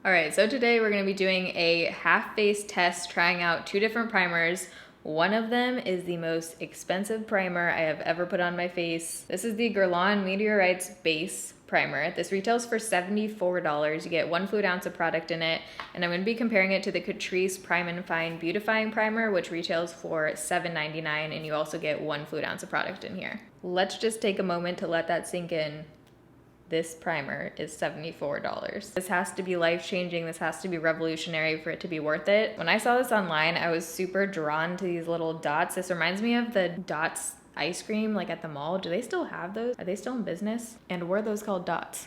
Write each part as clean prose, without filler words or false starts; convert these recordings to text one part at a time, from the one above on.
All right, so today we're gonna be doing a half face test, trying out two different primers. One of them is the most expensive primer I have ever put on my face. This is the Guerlain Meteorites base primer. This retails for $74. You get 1 fluid ounce of product in it, and I'm gonna be comparing it to the Catrice Prime and Fine Beautifying Primer, which retails for $7.99, and you also get 1 fluid ounce of product in here. Let's just take a moment to let that sink in. This primer is $74. This has to be life-changing. This has to be revolutionary for it to be worth it. When I saw this online, I was super drawn to these little dots. This reminds me of the Dots ice cream, like at the mall. Do they still have those? Are they still in business? And were those called dots?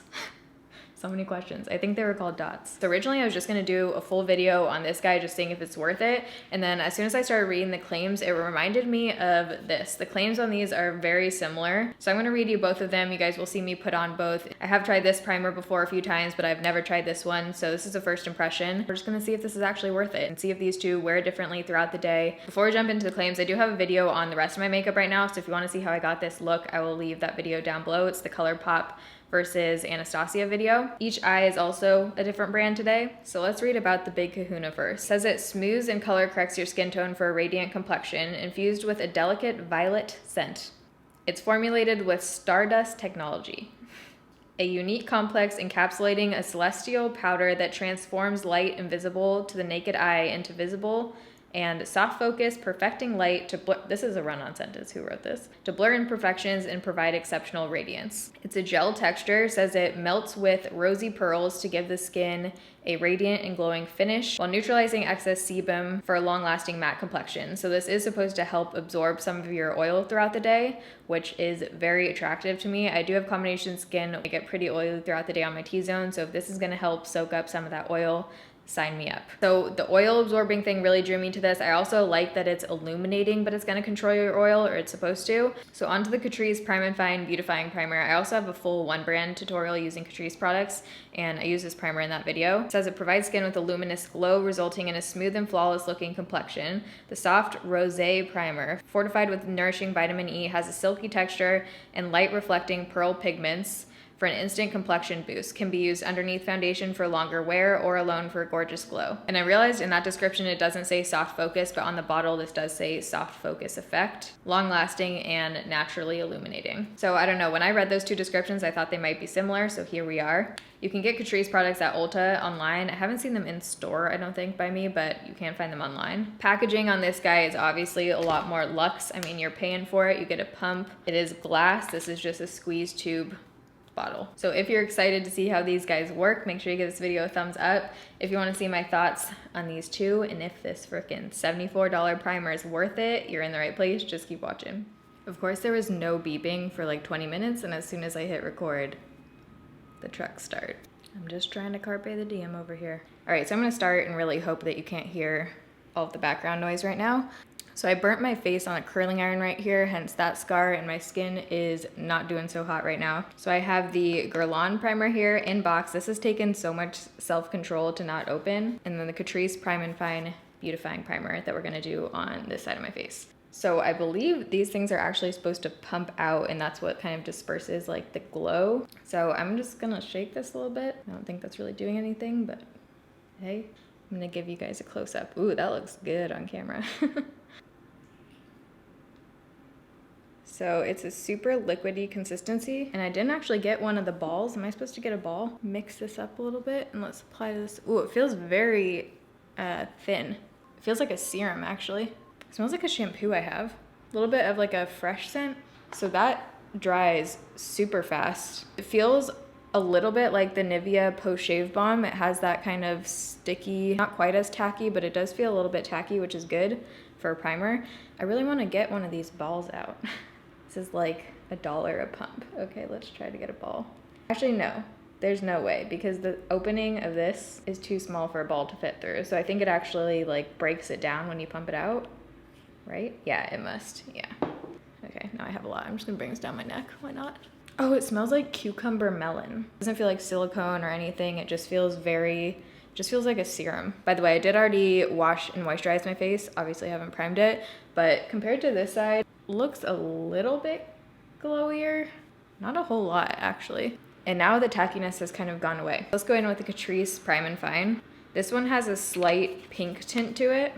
So many questions. I think they were called dots. So originally I was just gonna do a full video on this guy, just seeing if it's worth it. And then as soon as I started reading the claims, it reminded me of this. The claims on these are very similar. So I'm gonna read you both of them. You guys will see me put on both. I have tried this primer before a few times, but I've never tried this one. So this is a first impression. We're just gonna see if this is actually worth it and see if these two wear differently throughout the day. Before we jump into the claims, I do have a video on the rest of my makeup right now. So if you wanna see how I got this look, I will leave that video down below. It's the ColourPop versus Anastasia video. Each eye is also a different brand today. So let's read about the Big Kahuna first. It says it smooths and color corrects your skin tone for a radiant complexion, infused with a delicate violet scent. It's formulated with Stardust technology, a unique complex encapsulating a celestial powder that transforms light invisible to the naked eye into visible and soft focus, perfecting light to blur. This is a run-on sentence. Who wrote this? To blur imperfections and provide exceptional radiance. It's a gel texture. Says it melts with rosy pearls to give the skin a radiant and glowing finish while neutralizing excess sebum for a long-lasting matte complexion. So this is supposed to help absorb some of your oil throughout the day, which is very attractive to me. I do have combination skin. I get pretty oily throughout the day on my T-zone. So if this is gonna help soak up some of that oil, sign me up. So the oil absorbing thing really drew me to this. I also like that it's illuminating, but it's gonna control your oil, or it's supposed to. So onto the Catrice Prime and Fine Beautifying Primer. I also have a full one brand tutorial using Catrice products, and I use this primer in that video. It says it provides skin with a luminous glow, resulting in a smooth and flawless looking complexion. The soft rosé primer, fortified with nourishing vitamin E, has a silky texture and light reflecting pearl pigments for an instant complexion boost. Can be used underneath foundation for longer wear or alone for a gorgeous glow. And I realized in that description it doesn't say soft focus, but on the bottle this does say soft focus effect, long lasting and naturally illuminating. So I don't know, when I read those two descriptions I thought they might be similar, so here we are. You can get Catrice products at Ulta online. I haven't seen them in store, I don't think, by me, but you can find them online. Packaging on this guy is obviously a lot more luxe. I mean, you're paying for it. You get a pump. It is glass. This is just a squeeze tube bottle. So if you're excited to see how these guys work, make sure you give this video a thumbs up. If you want to see my thoughts on these two, and if this frickin' $74 primer is worth it, you're in the right place. Just keep watching. Of course, there was no beeping for like 20 minutes, and as soon as I hit record, the trucks start. I'm just trying to carpe the diem over here. All right, so I'm gonna start and really hope that you can't hear all of the background noise right now. So I burnt my face on a curling iron right here, hence that scar, and my skin is not doing so hot right now. So I have the Guerlain primer here in box. This has taken so much self-control to not open. And then the Catrice Prime and Fine Beautifying Primer that we're gonna do on this side of my face. So I believe these things are actually supposed to pump out, and that's what kind of disperses like the glow. So I'm just gonna shake this a little bit. I don't think that's really doing anything, but hey, I'm gonna give you guys a close-up. Ooh, that looks good on camera. So it's a super liquidy consistency, and I didn't actually get one of the balls. Am I supposed to get a ball? Mix this up a little bit and let's apply this. Ooh, it feels very thin. It feels like a serum actually. It smells like a shampoo I have. A little bit of like a fresh scent. So that dries super fast. It feels a little bit like the Nivea Post Shave Balm. It has that kind of sticky, not quite as tacky, but it does feel a little bit tacky, which is good for a primer. I really want to get one of these balls out. This is like $1 a pump. Okay, let's try to get a ball. Actually, no, there's no way, because the opening of this is too small for a ball to fit through. So I think it actually like breaks it down when you pump it out, right? Yeah, it must, yeah. Okay, now I have a lot. I'm just gonna bring this down my neck, why not? Oh, it smells like cucumber melon. It doesn't feel like silicone or anything. It just feels like a serum. By the way, I did already wash and moisturize my face. Obviously I haven't primed it, but compared to this side, looks a little bit glowier. Not a whole lot, actually. And now the tackiness has kind of gone away. Let's go in with the Catrice Prime and Fine. This one has a slight pink tint to it.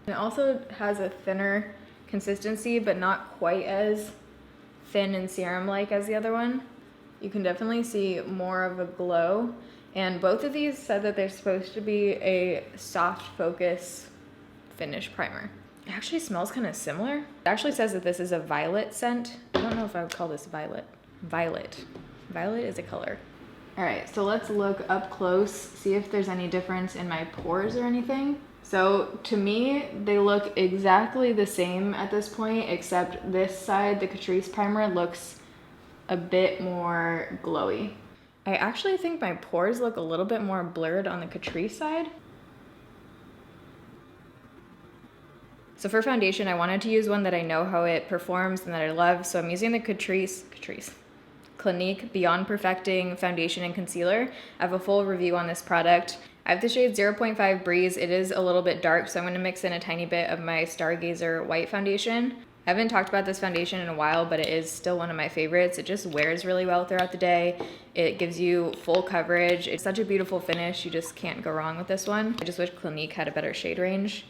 It also has a thinner consistency, but not quite as thin and serum-like as the other one. You can definitely see more of a glow. And both of these said that they're supposed to be a soft focus finish primer. It actually smells kind of similar. It actually says that this is a violet scent. I don't know if I would call this violet. Violet. Violet is a color. All right, so let's look up close, see if there's any difference in my pores or anything. So to me, they look exactly the same at this point, except this side, the Catrice primer, looks a bit more glowy. I actually think my pores look a little bit more blurred on the Catrice side. So for foundation, I wanted to use one that I know how it performs and that I love. So I'm using the Catrice Clinique Beyond Perfecting Foundation and Concealer. I have a full review on this product. I have the shade 0.5 Breeze. It is a little bit dark, so I'm gonna mix in a tiny bit of my Stargazer white foundation. I haven't talked about this foundation in a while, but it is still one of my favorites. It just wears really well throughout the day. It gives you full coverage. It's such a beautiful finish. You just can't go wrong with this one. I just wish Clinique had a better shade range.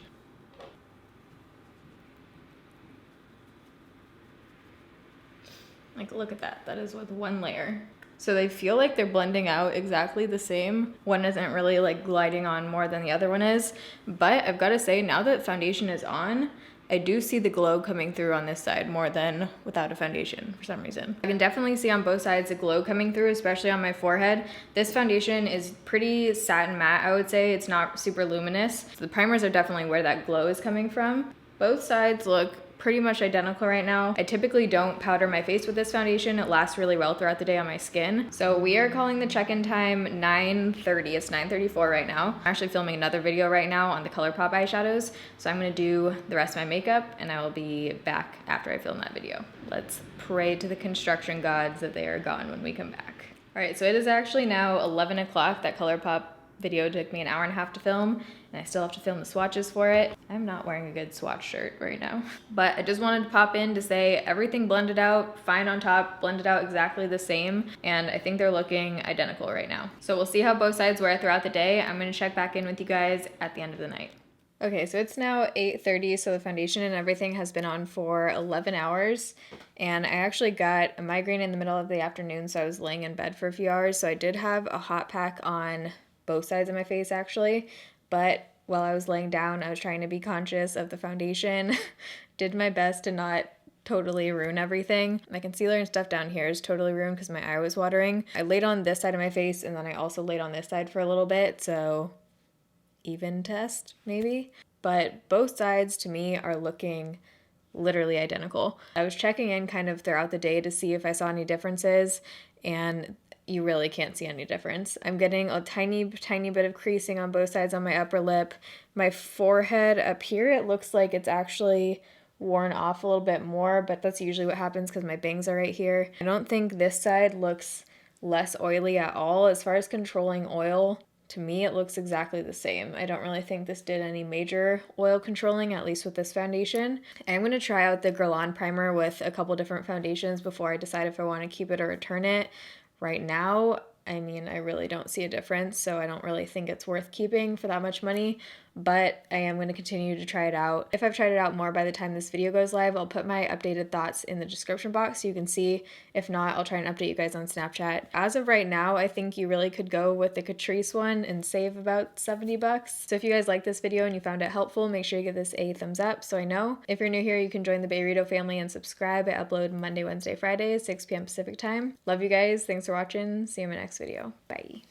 Like, look at that. That is with one layer. So they feel like they're blending out exactly the same. One isn't really like gliding on more than the other one is. But I've got to say, now that foundation is on, I do see the glow coming through on this side more than without a foundation for some reason. I can definitely see on both sides the glow coming through, especially on my forehead. This foundation is pretty satin matte, I would say. It's not super luminous. So the primers are definitely where that glow is coming from. Both sides look pretty much identical right now. I typically don't powder my face with this foundation. It lasts really well throughout the day on my skin. So we are calling the check-in time 9:30. It's 9:34 right now. I'm actually filming another video right now on the ColourPop eyeshadows. So I'm gonna do the rest of my makeup and I will be back after I film that video. Let's pray to the construction gods that they are gone when we come back. All right, so it is actually now 11 o'clock. That ColourPop video took me an hour and a half to film, and I still have to film the swatches for it. I'm not wearing a good swatch shirt right now. But I just wanted to pop in to say everything blended out fine on top, blended out exactly the same, and I think they're looking identical right now. So we'll see how both sides wear throughout the day. I'm gonna check back in with you guys at the end of the night. Okay, so it's now 8:30, so the foundation and everything has been on for 11 hours, and I actually got a migraine in the middle of the afternoon, so I was laying in bed for a few hours, so I did have a hot pack on both sides of my face actually, but while I was laying down, I was trying to be conscious of the foundation, did my best to not totally ruin everything. My concealer and stuff down here is totally ruined because my eye was watering. I laid on this side of my face and then I also laid on this side for a little bit, so even test maybe. But both sides to me are looking literally identical. I was checking in kind of throughout the day to see if I saw any differences, and you really can't see any difference. I'm getting a tiny bit of creasing on both sides on my upper lip. My forehead up here, it looks like it's actually worn off a little bit more, but that's usually what happens because my bangs are right here. I don't think this side looks less oily at all. As far as controlling oil, to me it looks exactly the same. I don't really think this did any major oil controlling, at least with this foundation. I'm going to try out the Guerlain primer with a couple different foundations before I decide if I want to keep it or return it. Right now, I mean, I really don't see a difference, so I don't really think it's worth keeping for that much money, but I am going to continue to try it out. If I've tried it out more by the time this video goes live, I'll put my updated thoughts in the description box so you can see. If not, I'll try and update you guys on Snapchat. As of right now, I think you really could go with the Catrice one and save about 70 bucks. So if you guys liked this video and you found it helpful, make sure you give this a thumbs up so I know. If you're new here, you can join the Bayrito family and subscribe. I upload Monday, Wednesday, Fridays, 6 p.m. Pacific time. Love you guys. Thanks for watching. See you in my next video. Bye.